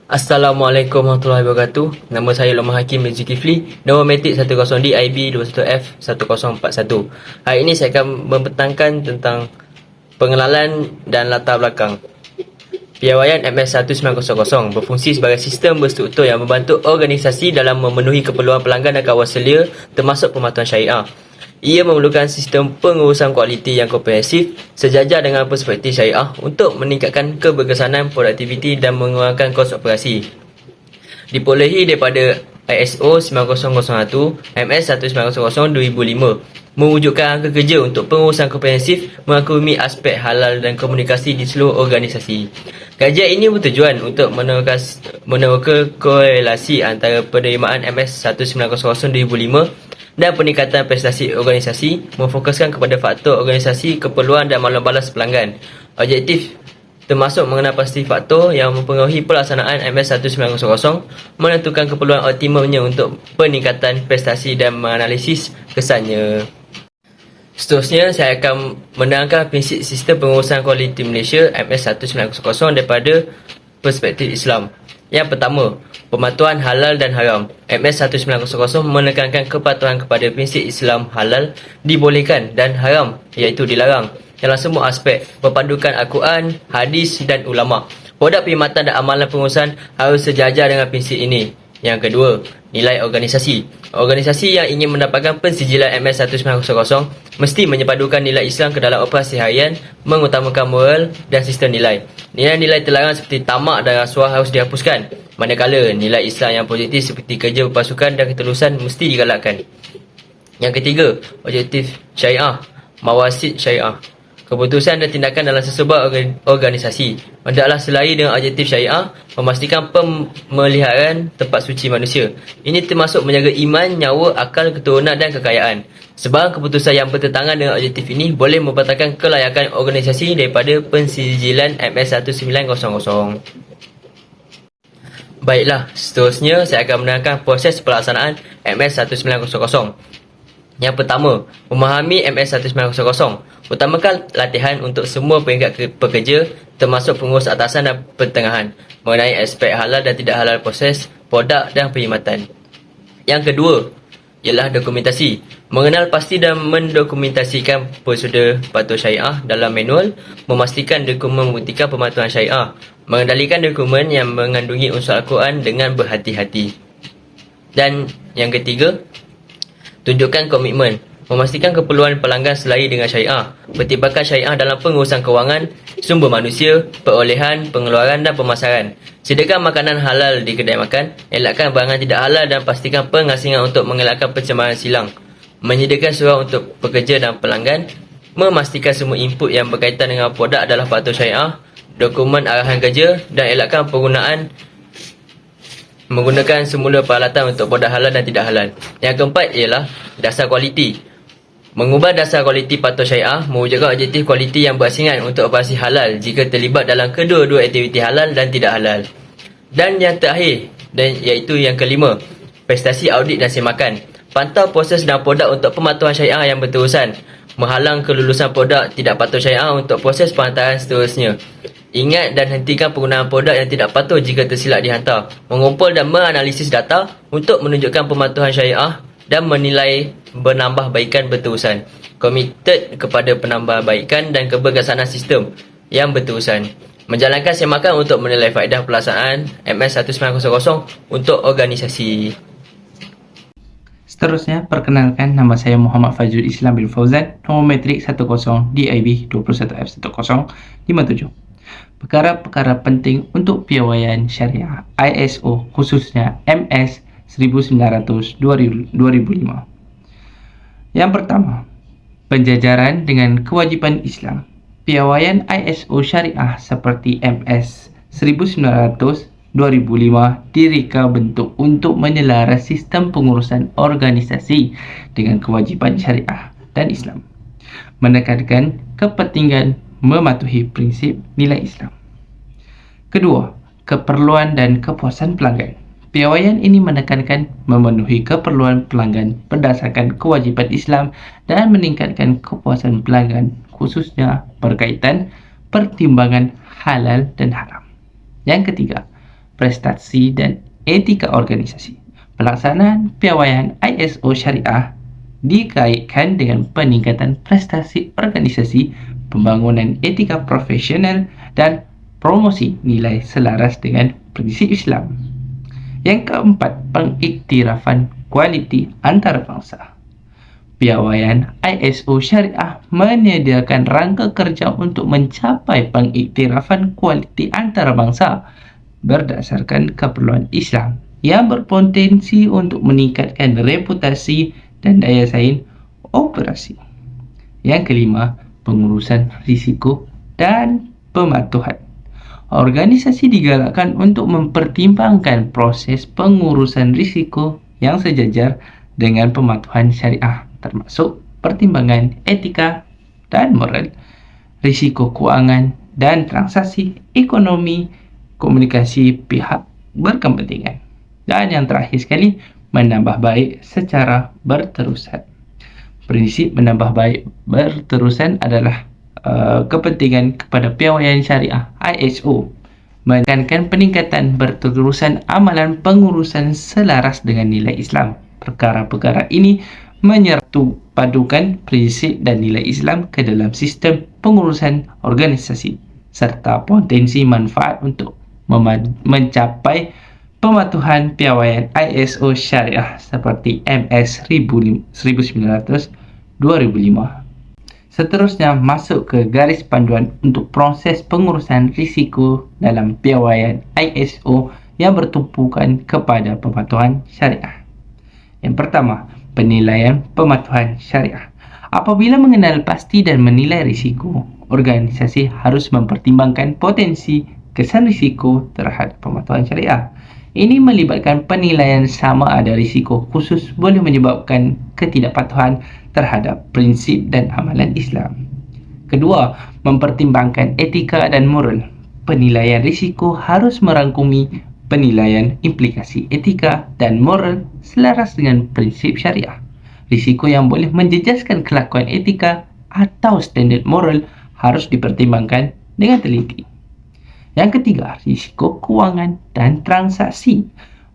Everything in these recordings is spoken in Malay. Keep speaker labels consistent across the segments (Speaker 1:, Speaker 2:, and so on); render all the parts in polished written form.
Speaker 1: Assalamualaikum warahmatullahi wabarakatuh. Nama saya Lohman Hakim bin Zulkifli. Nombor metrik 10DIB21F1041. Hari ini saya akan membentangkan tentang pengenalan dan latar belakang. Piawaian MS1900 berfungsi sebagai sistem berstruktur yang membantu organisasi dalam memenuhi keperluan pelanggan dan kawan selia termasuk pematuhan syariah. Ia memerlukan sistem pengurusan kualiti yang komprehensif sejajar dengan perspektif syariah untuk meningkatkan keberkesanan, produktiviti dan mengurangkan kos operasi. Diperolehi daripada ISO 9001 MS 1900 2005 mewujudkan angka kerja untuk pengurusan komprehensif mengakumi aspek halal dan komunikasi di seluruh organisasi. Kajian ini bertujuan untuk meneroka korelasi antara penerimaan MS 1900 2005 dan peningkatan prestasi organisasi, memfokuskan kepada faktor organisasi, keperluan dan maklum balas pelanggan. Objektif termasuk mengenal pasti faktor yang mempengaruhi pelaksanaan MS1900, menentukan keperluan optimumnya untuk peningkatan prestasi dan menganalisis kesannya. Seterusnya, saya akan menerangkan prinsip sistem pengurusan kualiti Malaysia MS1900 daripada perspektif Islam. Yang pertama, pematuhan halal dan haram. MS1900 menekankan kepatuhan kepada prinsip Islam halal dibolehkan dan haram iaitu dilarang dalam semua aspek, berpandukan Al-Quran, hadis dan ulama'. Produk perkhidmatan dan amalan pengurusan harus sejajar dengan prinsip ini. Yang kedua, nilai organisasi. Organisasi yang ingin mendapatkan pensijilan MS1900 mesti menyepadukan nilai Islam ke dalam operasi harian, mengutamakan moral dan sistem nilai. Nilai-nilai terlarang seperti tamak dan rasuah harus dihapuskan, manakala nilai Islam yang positif seperti kerja berpasukan dan ketulusan mesti digalakkan. Yang ketiga, objektif syariah, mawasid syariah. Keputusan dan tindakan dalam sesebuah organisasi hendaklah selari dengan objektif syariah, memastikan pemeliharaan tempat suci manusia. Ini termasuk menjaga iman, nyawa, akal, keturunan dan kekayaan. Sebarang keputusan yang bertentangan dengan objektif ini boleh membatalkan kelayakan organisasi daripada pensijilan MS1900. Baiklah, seterusnya saya akan menerangkan proses pelaksanaan MS1900. Yang pertama, memahami MS1900. Utamakan latihan untuk semua peringkat pekerja termasuk pengurus atasan dan pertengahan mengenai aspek halal dan tidak halal proses, produk dan perkhidmatan. Yang kedua ialah dokumentasi. Mengenal pasti dan mendokumentasikan prosedur patuh syariah dalam manual, memastikan dokumen membuktikan pematuhan syariah, mengendalikan dokumen yang mengandungi unsur Al-Quran dengan berhati-hati. Dan yang ketiga, tunjukkan komitmen. Memastikan keperluan pelanggan selari dengan syariah, pertibakan syariah dalam pengurusan kewangan, sumber manusia, perolehan, pengeluaran dan pemasaran. Sediakan makanan halal di kedai makan, elakkan barangan tidak halal dan pastikan pengasingan untuk mengelakkan pencemaran silang. Menyediakan surat untuk pekerja dan pelanggan, memastikan semua input yang berkaitan dengan produk adalah patuh syariah, dokumen arahan kerja dan elakkan menggunakan semula peralatan untuk produk halal dan tidak halal. Yang keempat ialah dasar kualiti. Mengubah dasar kualiti patuh syariah, mewujudkan objektif kualiti yang berasingan untuk operasi halal jika terlibat dalam kedua-dua aktiviti halal dan tidak halal. Dan yang terakhir, iaitu yang kelima, prestasi audit dan semakan. Pantau proses dan produk untuk pematuhan syariah yang berterusan. Menghalang kelulusan produk tidak patuh syariah untuk proses penghantaran seterusnya. Ingat dan hentikan penggunaan produk yang tidak patuh jika tersilap dihantar. Mengumpul dan menganalisis data untuk menunjukkan pematuhan syariah dan menilai penambahbaikan berterusan. Komited kepada penambahbaikan dan keberkesanan sistem yang berterusan. Menjalankan semakan untuk menilai faedah pelaksanaan MS1900 untuk organisasi.
Speaker 2: Seterusnya, perkenalkan, nama saya Muhammad Fajrul Islam bin Fauzan, nombor metrik 10 DIB 21F1057. Perkara-perkara penting untuk piawaian syariah ISO khususnya MS 1900 2005. Yang pertama, penjajaran dengan kewajiban Islam. Piawaian ISO syariah seperti MS 1900 2005 direka bentuk untuk menyelaras sistem pengurusan organisasi dengan kewajiban syariah dan Islam, menekankan kepentingan mematuhi prinsip nilai Islam. Kedua, keperluan dan kepuasan pelanggan. Piawaian ini menekankan memenuhi keperluan pelanggan berdasarkan kewajiban Islam dan meningkatkan kepuasan pelanggan, khususnya berkaitan pertimbangan halal dan haram. Yang ketiga, prestasi dan etika organisasi. Pelaksanaan piawaian ISO Syariah dikaitkan dengan peningkatan prestasi organisasi, pembangunan etika profesional dan promosi nilai selaras dengan prinsip Islam. Yang keempat, pengiktirafan kualiti antarabangsa. Piawaian ISO Syariah menyediakan rangka kerja untuk mencapai pengiktirafan kualiti antarabangsa berdasarkan keperluan Islam yang berpotensi untuk meningkatkan reputasi dan daya saing operasi. Yang kelima, pengurusan risiko dan pematuhan. Organisasi digalakkan untuk mempertimbangkan proses pengurusan risiko yang sejajar dengan pematuhan syariah, termasuk pertimbangan etika dan moral, risiko keuangan dan transaksi ekonomi, komunikasi pihak berkepentingan. Dan yang terakhir sekali, menambah baik secara berterusan. Prinsip menambah baik berterusan adalah kepentingan kepada piawaian syariah ISO menekankan peningkatan berterusan amalan pengurusan selaras dengan nilai Islam. Perkara-perkara ini menyertu padukan prinsip dan nilai Islam ke dalam sistem pengurusan organisasi serta potensi manfaat untuk mencapai pematuhan piawaian ISO Syariah seperti MS 1900 2005. Seterusnya, masuk ke garis panduan untuk proses pengurusan risiko dalam piawaian ISO yang bertumpukan kepada pematuhan syariah. Yang pertama, penilaian pematuhan syariah. Apabila mengenal pasti dan menilai risiko, organisasi harus mempertimbangkan potensi kesan risiko terhadap pematuhan syariah. Ini melibatkan penilaian sama ada risiko khusus boleh menyebabkan ketidakpatuhan terhadap prinsip dan amalan Islam. Kedua, mempertimbangkan etika dan moral. Penilaian risiko harus merangkumi penilaian implikasi etika dan moral selaras dengan prinsip syariah. Risiko yang boleh menjejaskan kelakuan etika atau standard moral harus dipertimbangkan dengan teliti. Yang ketiga, risiko kewangan dan transaksi.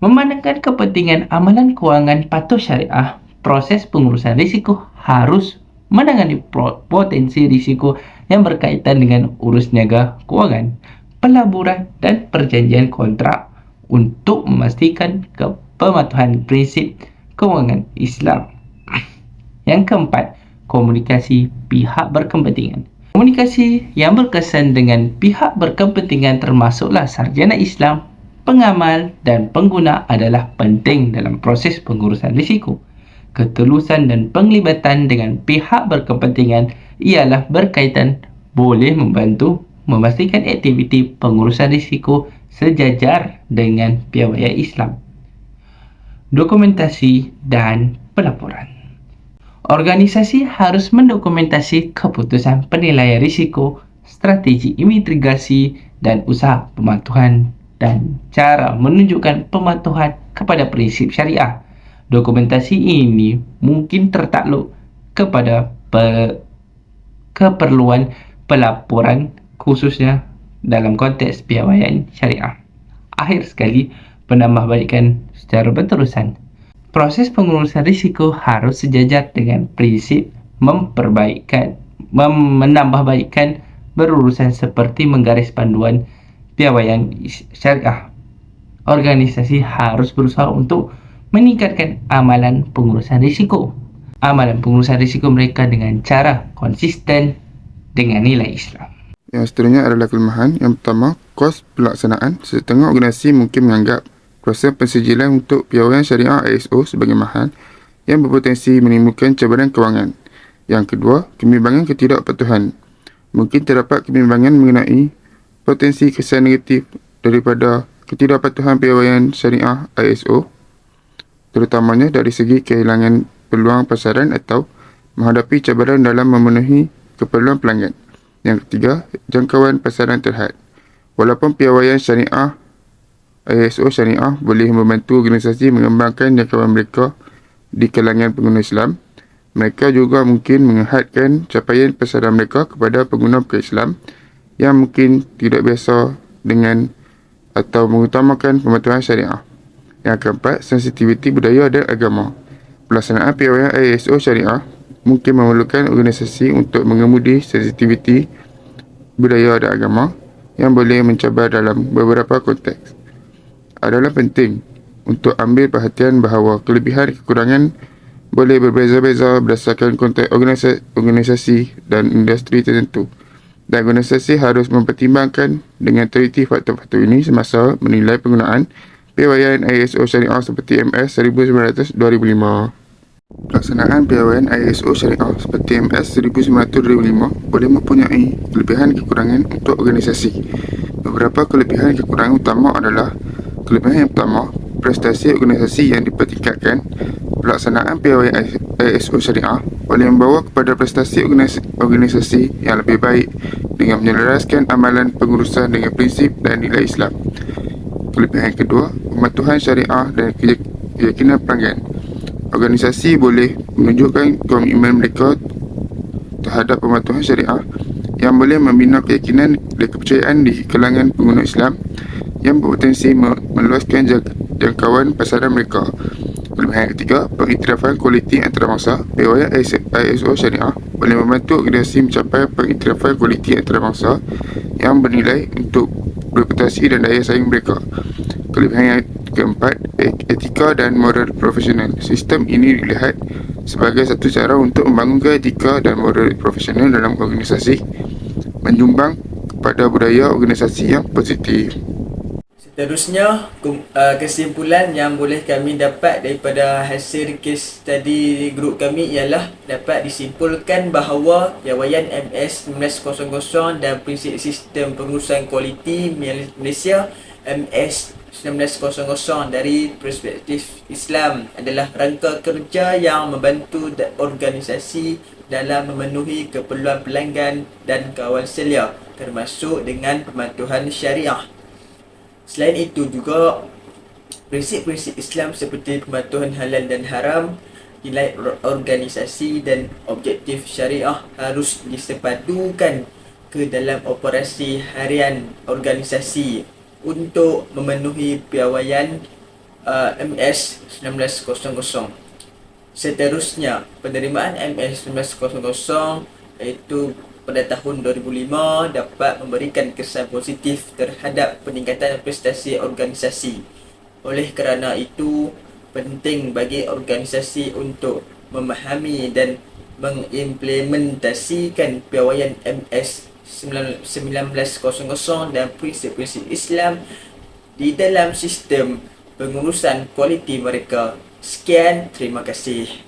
Speaker 2: Memandangkan kepentingan amalan kewangan patuh syariah, proses pengurusan risiko harus menangani potensi risiko yang berkaitan dengan urus niaga kewangan, pelaburan dan perjanjian kontrak untuk memastikan kepematuhan prinsip kewangan Islam. Yang keempat, komunikasi pihak berkepentingan. Komunikasi yang berkesan dengan pihak berkepentingan termasuklah sarjana Islam, pengamal dan pengguna adalah penting dalam proses pengurusan risiko. Ketulusan dan penglibatan dengan pihak berkepentingan ialah berkaitan boleh membantu memastikan aktiviti pengurusan risiko sejajar dengan piawaian Islam. Dokumentasi dan pelaporan. Organisasi harus mendokumentasi keputusan penilaian risiko, strategi mitigasi dan usaha pematuhan dan cara menunjukkan pematuhan kepada prinsip syariah. Dokumentasi ini mungkin tertakluk kepada keperluan pelaporan khususnya dalam konteks piawaian syariah. Akhir sekali, penambahbaikan secara berterusan. Proses pengurusan risiko harus sejajar dengan prinsip menambahbaikan berurusan seperti menggaris panduan piawaian syariah. Organisasi harus berusaha untuk meningkatkan amalan pengurusan risiko. Amalan pengurusan risiko mereka dengan cara konsisten dengan nilai Islam.
Speaker 3: Yang seterusnya adalah kelemahan. Yang pertama, kos pelaksanaan. Setengah organisasi mungkin menganggap proses pensijilan untuk piawaian syariah ISO sebagai mahal yang berpotensi menimbulkan cabaran kewangan. Yang kedua, kebimbangan ketidakpatuhan. Mungkin terdapat kebimbangan mengenai potensi kesan negatif daripada ketidakpatuhan piawaian syariah ISO, terutamanya dari segi kehilangan peluang pasaran atau menghadapi cabaran dalam memenuhi keperluan pelanggan. Yang ketiga, jangkauan pasaran terhad. Walaupun piawaian syariah ISO syariah boleh membantu organisasi mengembangkan jangkauan mereka di kalangan pengguna Islam, mereka juga mungkin menghadkan capaian pasaran mereka kepada pengguna bukan Islam yang mungkin tidak biasa dengan atau mengutamakan pematuhan syariah. Yang keempat, sensitiviti budaya dan agama. Pelaksanaan piawaian ISO syariah mungkin memerlukan organisasi untuk mengemudi sensitiviti budaya dan agama yang boleh mencabar dalam beberapa konteks. Adalah penting untuk ambil perhatian bahawa kelebihan kekurangan boleh berbeza-beza berdasarkan konteks organisasi dan industri tertentu. Dan organisasi harus mempertimbangkan dengan teliti faktor-faktor ini semasa menilai penggunaan piawaian ISO syariah seperti MS 1900-2005. Pelaksanaan piawaian ISO syariah seperti MS 1900-2005 boleh mempunyai kelebihan kekurangan untuk organisasi. Beberapa kelebihan kekurangan utama adalah: kelebihan yang pertama, prestasi organisasi yang dipertingkatkan. Pelaksanaan piawaian ISO syariah boleh membawa kepada prestasi organisasi yang lebih baik dengan menyelaraskan amalan pengurusan dengan prinsip dan nilai Islam. Kelebihan kedua, pematuhan syariah dan keyakinan pelanggan. Organisasi boleh menunjukkan komitmen mereka terhadap pematuhan syariah yang boleh membina keyakinan dan kepercayaan di kalangan pengguna Islam yang berpotensi meluaskan jangkauan pasaran mereka. Kelebihan ketiga, pengiktirafan kualiti antarabangsa. Piawaian ISO syariah boleh membantu organisasi mencapai pengiktirafan kualiti antarabangsa yang bernilai untuk reputasi dan daya saing mereka. Kelebihan yang keempat, etika dan moral profesional. Sistem ini dilihat sebagai satu cara untuk membangunkan etika dan moral profesional dalam organisasi, menyumbang kepada budaya organisasi yang positif.
Speaker 1: Seterusnya, kesimpulan yang boleh kami dapat daripada hasil kes study grup kami ialah dapat disimpulkan bahawa piawaian MS 1900 dan prinsip sistem pengurusan kualiti Malaysia MS 1900 dari perspektif Islam adalah rangka kerja yang membantu organisasi dalam memenuhi keperluan pelanggan dan kawan selia, termasuk dengan pematuhan syariah. Selain itu juga, prinsip-prinsip Islam seperti pematuhan halal dan haram, nilai organisasi dan objektif syariah harus disepadukan ke dalam operasi harian organisasi untuk memenuhi piawaian MS 1900. Seterusnya, penerimaan MS 1900 iaitu pada tahun 2005 dapat memberikan kesan positif terhadap peningkatan prestasi organisasi. Oleh kerana itu, penting bagi organisasi untuk memahami dan mengimplementasikan piawaian MS 1900 dan prinsip-prinsip Islam di dalam sistem pengurusan kualiti mereka. Sekian, terima kasih.